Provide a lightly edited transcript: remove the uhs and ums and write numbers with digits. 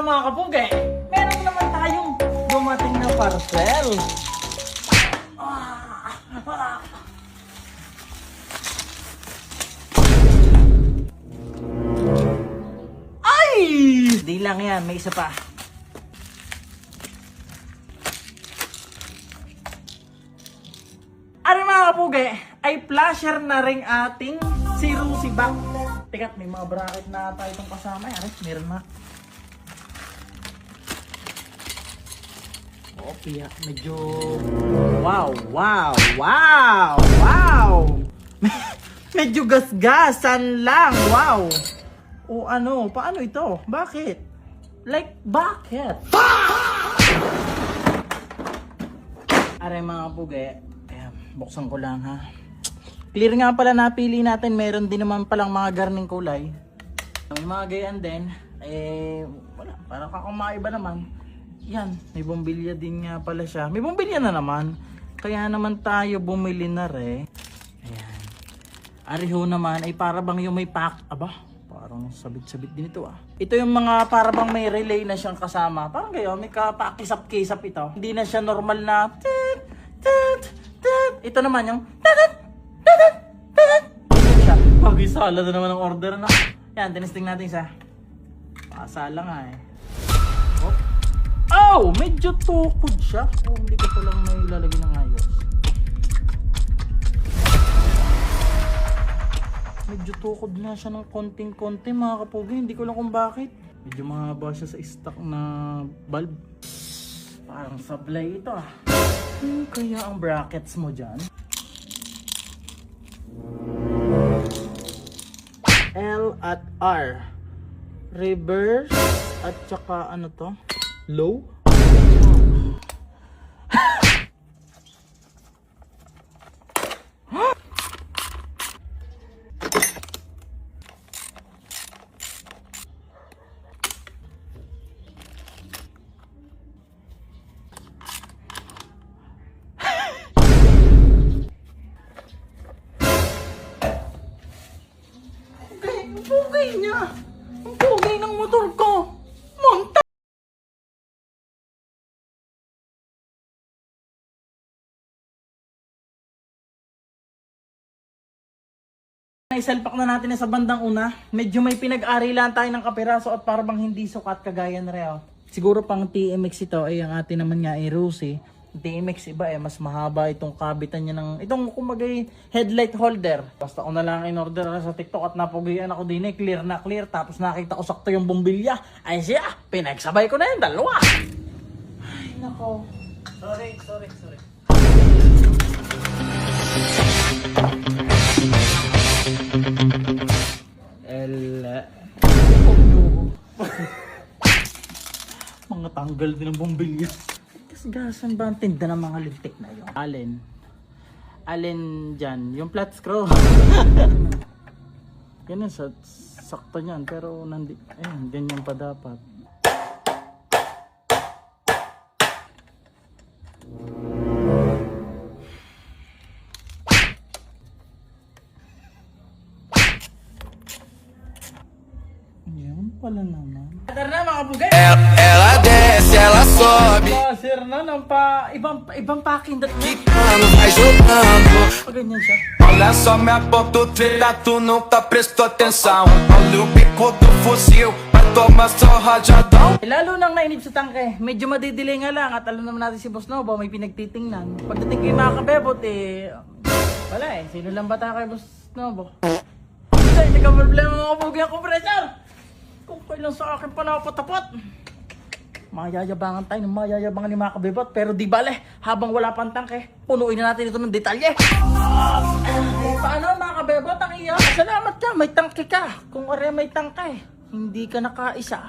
mga kapugi, meron naman tayong dumating na parcel. Ay! Di lang yan, may isa pa. Ano mga kapugi, ay flasher na rin ating si Rusi Back. Tikat, may mga bracket na tayo itong kasama. Ay, meron na. Okay, medyo... Wow! Medyo gasgasan lang. Wow! O ano, paano ito? Bakit? Like, bakit? Aray mga kapugi. Ayan, buksan ko lang ha. Clear nga pala napili natin, meron din naman palang mga garning kulay. May mga gayan din, wala, parang kakumaiba naman. Yan, may bumbilya din nga pala siya. May bumbilya na naman, kaya naman tayo bumili na re. Ayan. Ariho naman ay para bang yung may pack, aba, parang sabit-sabit din ito ah. Ito yung mga para bang may relay na siyang kasama. Parang gayon, may kapakisap-kisap ito. Hindi na siya normal na ito naman yung pag-isala na naman ang order na. Yan, tinesting natin isa. Pakasala nga eh. Oh! Medyo tukod siya. Oh, hindi ko palang may ilalagay ng ayos. Medyo tukod na siya ng konting-konti mga kapugi. Hindi ko lang kung bakit. Medyo mahaba siya sa stock na bulb. Parang sablay ito ah. Kaya ang brackets mo dyan? L at R. Reverse at saka ano to? Low? Ang pugay niya! Ang pugay ng motor ko! Monta! Isalpak na natin sa bandang una. Medyo may pinag-arilan tayo ng kapiraso at parang hindi sukat kagaya na rin. Siguro pang TMX ito ay ang atin naman nga ay Rusi. TMX iba mas mahaba itong kabitan niya ng itong kumagay headlight holder. Basta ko na lang in order sa TikTok at napugian ako din clear na clear. Tapos nakita ko sakto yung bumbilya. Ay siya, pinagsabay ko na yung dalawa. Ay nako. Sorry. Mga tanggal din ng bumbilya. Gasgasan ba ang tinda ng mga lintik na yun? Alin dyan, yung flat screw. Ganun sakto niyan pero ayun, ganyan pa dapat. Yan pala naman. Tara na mga bugay! Ela desce, ela sobe. Sir na ng ibang packing dati. Quicando, vai jogando. Ganyan siya. Olha só minha ponta treta, tu nunca prestou atenção. Olha o bico do fuzil, vai tomar só rajadão. Lalo nang nainip sa tangke, medyo madidelay nga lang at alam naman natin si Boss Nobo may pinagtitingnan. Pagdating kay mga kabebot wala sino lang ba tayo kay Boss Nobo? Hindi ka problema mga kapugi ang compressor. Kung kailan sa akin pa napatapat. Mayayabangan tayo ng mayayabangan ni mga kabebot. Pero di bale, habang wala pang tangke, punuin na natin ito ng detalye. Paano mga kabebot ang iyo? Salamat ka, may tangke ka. Kung may tangke, hindi ka nakaisa.